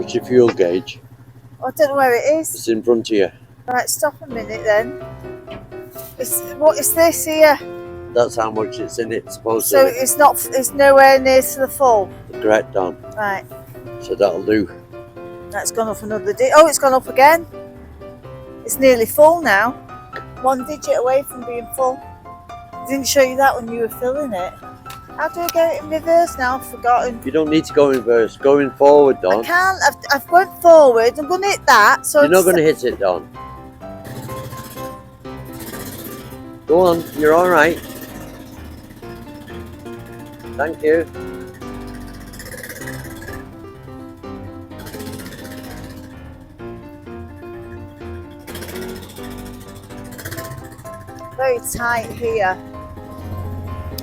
What's your fuel gauge? I don't know where it is. It's in front of you. Right, stop a minute then. What is this here? That's how much it's in it, supposedly. So it's nowhere near to the full? Correct, Don. Right. So that'll do. That's gone up another digit. Oh, it's gone up again. It's nearly full now. 1 digit away from being full. I didn't show you that when you were filling it. How do I get it in reverse now? I've forgotten. You don't need to go in reverse. Going forward, Don. I can't. I've went forward. I'm going to hit that. So you're not going to hit it, Don. Go on. You're all right. Thank you. Very tight here.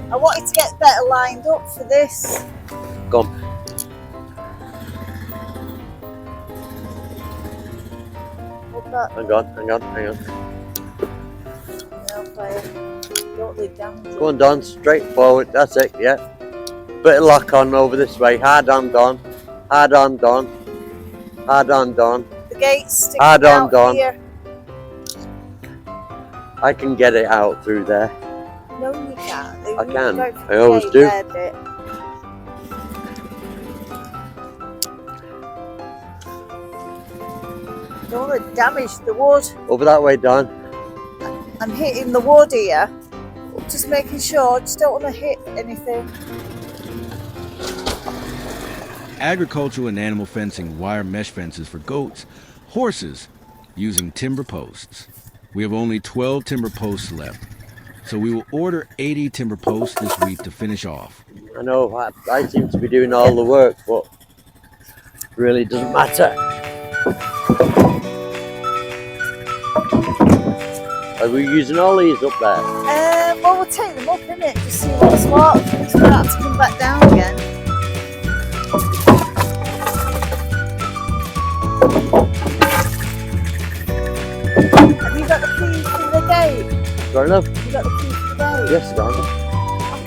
I wanted to get better lined up for this. Go on. Hang on. Don't leave down. Go on, Don. Straight forward. That's it, yeah. Bit of lock on over this way. Hard on, Don. Hard on, Don. Hard on, Don. The gate's sticking hard on, out Don. here. I can get it out through there. No, you can't. I can. I always do. Don't want to damage the wood. Over that way, Don. I'm hitting the wood here. Just making sure. Just don't want to hit anything. Agricultural and animal fencing wire mesh fences for goats, horses, using timber posts. We have only 12 timber posts left, so we will order 80 timber posts this week to finish off. I know I seem to be doing all the work, but it really doesn't matter. Are we using all these up there? Well, we'll take them up, innit? Just see what's what. Because we'll have to come back down again. Have you got the key for the gate? Got enough? You got the key for the gate? Yes, Don.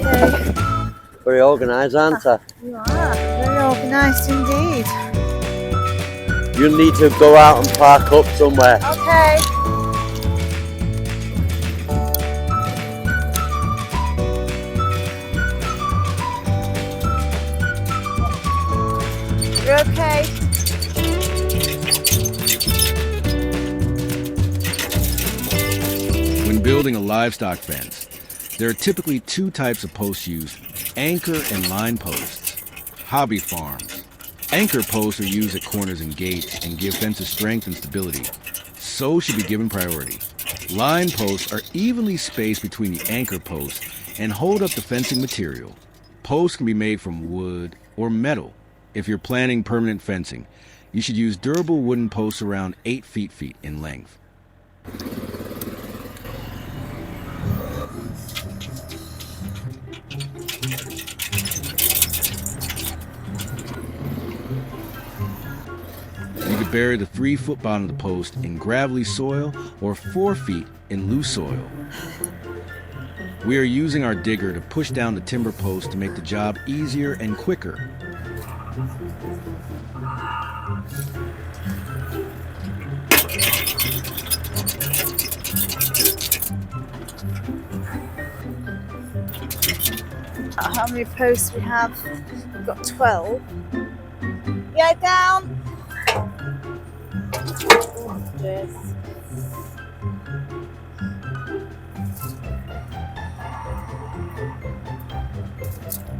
Okay. Very organised, aren't I? You are. Very organised indeed. You'll need to go out and park up somewhere. Okay. You're okay. When building a livestock fence, there are typically two types of posts used: anchor and line posts. Hobby farms. Anchor posts are used at corners and gates and give fences strength and stability, so should be given priority. Line posts are evenly spaced between the anchor posts and hold up the fencing material. Posts can be made from wood or metal. If you're planning permanent fencing, you should use durable wooden posts around 8 feet in length. You could bury the 3-foot bottom of the post in gravelly soil or 4 feet in loose soil. We are using our digger to push down the timber post to make the job easier and quicker. How many posts we have? We've got 12. Yeah, down. Oh, dear.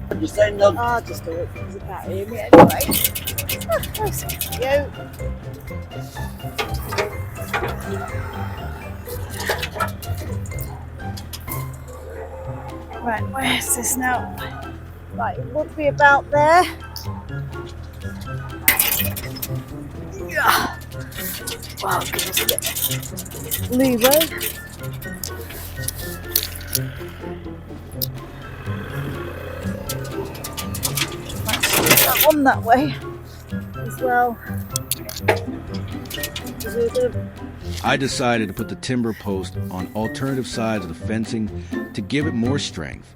What you saying, Don? I'll just do it because you can't hear me anyway. Nice to you. Right, where's this now? Right, it would be about there. Yeah. Wow, give us a bit leeway. Might shift that one that way as well. I decided to put the timber post on alternative sides of the fencing to give it more strength.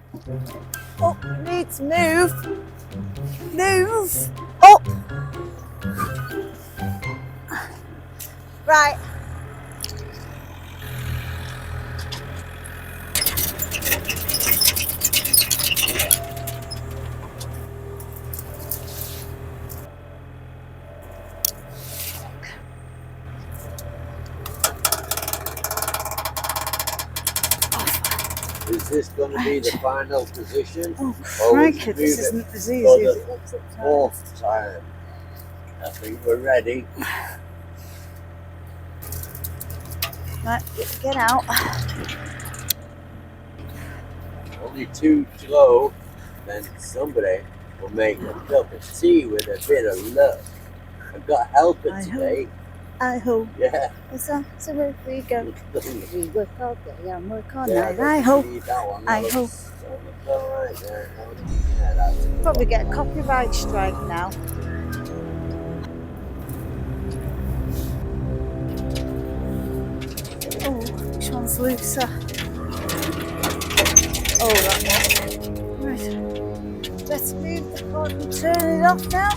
Oh, you need to move. Move. Up. Right. Is this going to be the final position? Oh, Or would you crikey, move this it isn't as easy for as the it looks at times. fourth time? I think we're ready. Right, get out. Only two to go, then somebody will make a cup of tea with a bit of luck. I've got help today. I hope. Yeah. So where we go. We work all day and work all night. I I hope. need that one. I That hope. looks alright there. Yeah, that's Probably get a copyright strike now. Oh, which one's looser? Oh, that one. Right. Let's move the cord and turn it off now.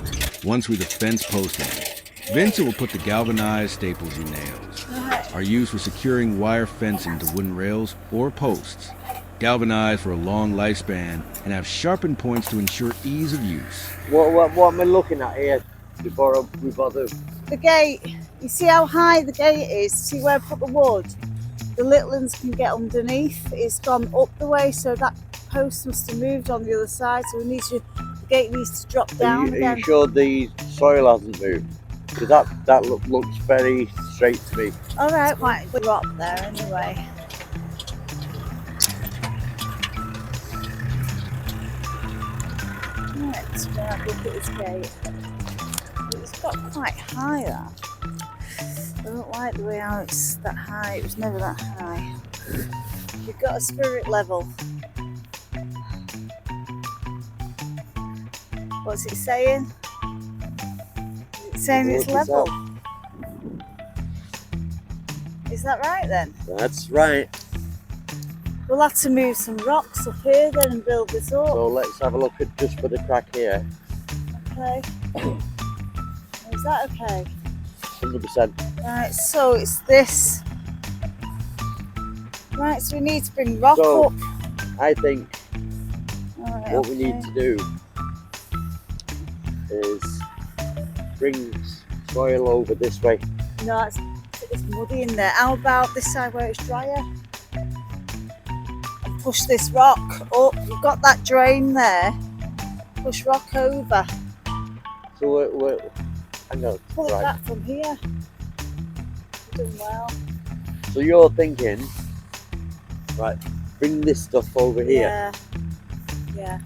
Once with the fence post in, Vincent will put the galvanized staples and nails. Right. Are used for securing wire fencing to wooden rails or posts. Galvanized for a long lifespan and have sharpened points to ensure ease of use. what am I looking at here before we bother? The gate. You see how high the gate is? See where I put the wood? The little ones can get underneath. It's gone up the way, so that post must have moved on the other side. So the gate needs to drop down Are again. you sure the soil hasn't moved? Because that looks very straight to me. All right, might drop there anyway. Right, so now have a look at this gate. It's got quite high that. I don't like the way how it's that high. It was never that high. You've got a spirit level. What's it saying? Is it saying it's level? Is that right then? That's right. We'll have to move some rocks up here then and build this up. So let's have a look at just for the crack here. Okay. Is that okay? 100%. Right, so it's this. Right, so we need to bring rock So, up. I think Right, what we need to do is bring soil over this way. No, it's muddy in there. How about this side where it's drier? And push this rock up. You've got that drain there. Push rock over. So we're hang on. Pull it Right. back from here. You're doing well. So you're thinking, right, bring this stuff over here. Yeah. Yeah.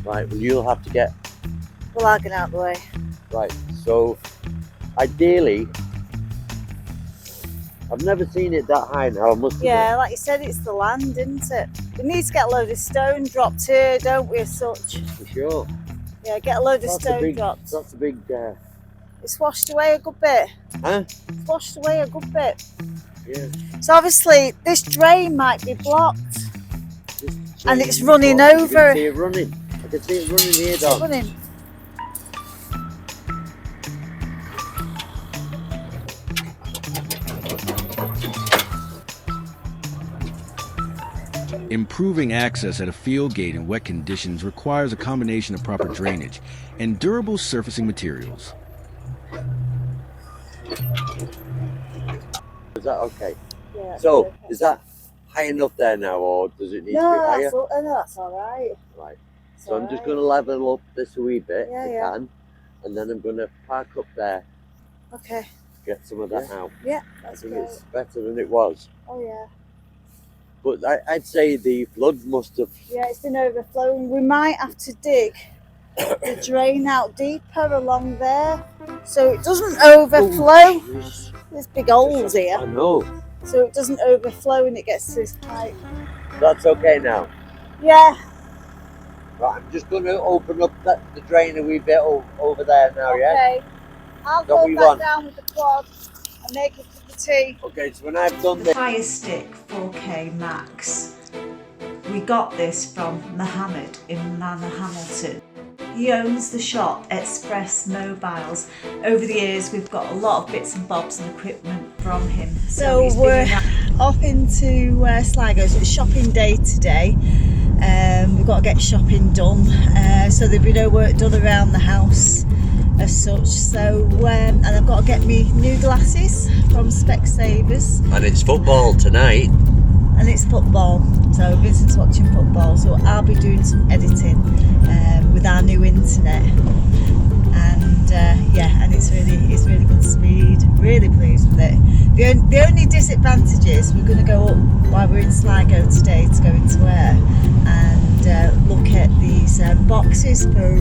Right, well you'll have to get, Well, I'll get out of the way. right, so ideally, I've never seen it that high now, I must admit. Yeah, like you said, it's the land, isn't it? We need to get a load of stone dropped here, don't we, as such? For sure. Yeah, get a load of That's a stone big, dropped. that's a big, It's washed away a good bit. huh? It's washed away a good bit. Yeah. So obviously, this drain might be blocked. And it's running You over. can see it running. I can see it running here, It's Don. running. Improving access at a field gate in wet conditions requires a combination of proper drainage and durable surfacing materials. Is that okay? Yeah, that's So, okay. is that high enough there now, or does it need to be No, higher? that's all right. Right. It's So I'm all just right. going to level up this a wee bit, Yeah, if yeah. I can, and then I'm going to park up there, Okay. get some of that out. Yeah, I that's think great. it's better than it was. Oh yeah. But I'd say the flood must have. Yeah, it's been overflowing. We might have to dig the drain out deeper along there so it doesn't overflow. Jeez. There's big holes I here, know. so it doesn't overflow and it gets to this height. That's okay now. Yeah. Right, I'm just going to open up the drain a wee bit over there now, yeah? Okay. I'll Don't go we back want- down with the quad and make a cup of tea. Okay, so when I've done The this, Fire Stick 4K Max. We got this from Mohammed in Manor Hamilton. He owns the shop Express Mobiles. Over the years we've got a lot of bits and bobs and equipment from him. So he's we're been off into Sligo. So it's shopping day today. We've got to get shopping done. So there'll be no work done around the house as such. So and I've got to get me new glasses from Specsavers. And it's football tonight. And it's football. So Vincent's watching football. So I'll be doing some editing with our new internet. And and it's really good speed. Really pleased with it. The only disadvantage is we're going to go up while we're in Sligo today to go into air and look at these boxes for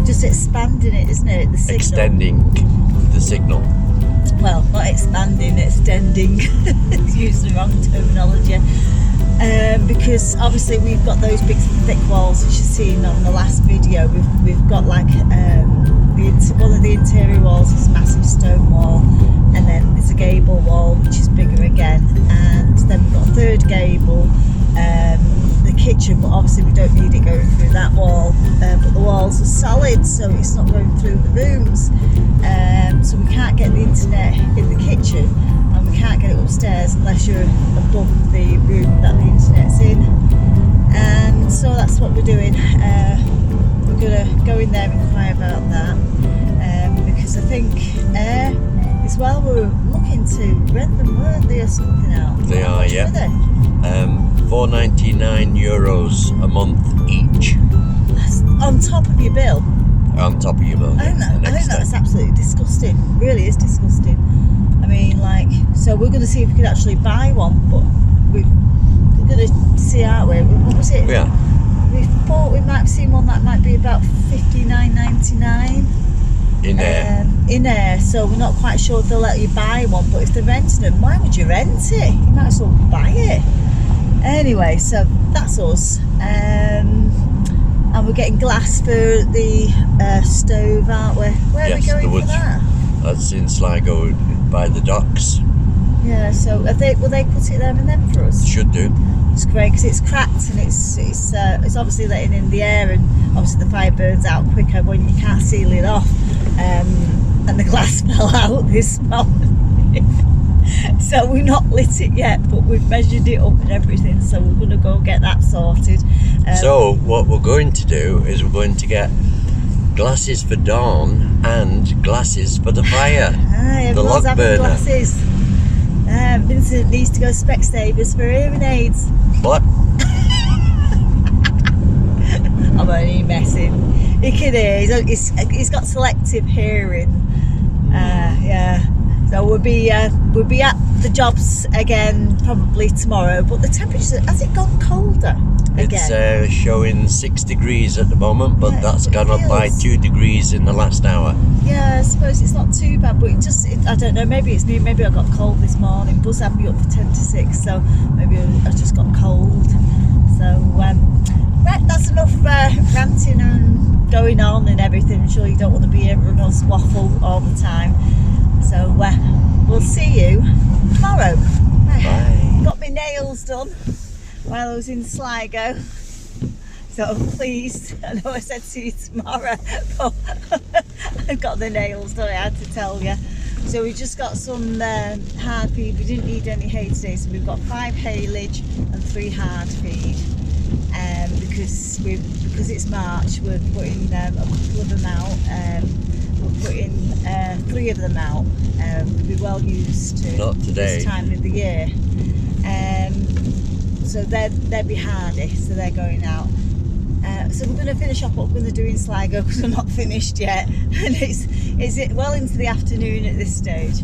just expanding it, isn't it? The signal. Extending the signal. Well, not expanding, extending. Use the wrong terminology. Because obviously we've got those big thick walls as you've seen on the last video. We've got like one of the interior walls is a massive stone wall, and then there's a gable wall which is bigger again, and then we've got a third gable, the kitchen, but obviously we don't need it going through that wall, but the walls are solid so it's not going through the rooms, so we can't get the internet in the kitchen and we can't get it upstairs unless you're above the room that the internet's in. And so that's what we're doing. We're going to go in there and inquire about that, because I think as well we're looking to rent them, weren't they, or something else? They How are, much yeah. were they? €4.99 a month each. That's on top of your bill. On top of your bill. I think that's absolutely disgusting. It really is disgusting. I mean, like, so we're going to see if we can actually buy one, but we're going to see, aren't we? What was it? Yeah. We thought we might have seen one that might be about $59.99 In there. in air. So we're not quite sure if they'll let you buy one, but if they're renting them, why would you rent it? You might as well buy it. Anyway, so that's us. And we're getting glass for the stove, aren't we? Where are we going for that? That's in Sligo by the docks. Yeah, so will they put it there and then for us? Should do. It's great because it's cracked and it's obviously letting in the air, and obviously the fire burns out quicker when you can't seal it off. And the glass fell out this morning. So we've not lit it yet, but we've measured it up and everything, so we're going to go get that sorted. So what we're going to do is we're going to get glasses for Dawn and glasses for the fire. The log having burner. Glasses. Vincent needs to go Specsavers for hearing aids. What? I'm only messing. He can hear. He's got selective hearing. Yeah. So we'll be at the jobs again probably tomorrow. But the temperature, has it gone colder again? It's showing 6 degrees at the moment, but Yeah, that's it gone up by feels- 2 degrees in the last hour. Yeah, I suppose it's not too bad, but I don't know, maybe it's me, maybe I got cold this morning. Buzz had me up for 10 to 6, so maybe I just got cold. So, right, that's enough ranting and going on and everything. I'm sure you don't want to be hearing us waffle all the time. So, we'll see you tomorrow. Bye. Got my nails done while I was in Sligo. So I'm pleased. I know I said see you tomorrow, but I've got the nails done, I had to tell you. So we just got some hard feed. We didn't need any hay today, so we've got 5 haylage and 3 hard feed. Because it's March, we're putting a couple of them out. We're putting 3 of them out. We'll be well used to Not today. this time of the year. So they'll be hardy, so they're going out. So we're going to finish off what we're going to do in Sligo because we're not finished yet, and it's well into the afternoon at this stage.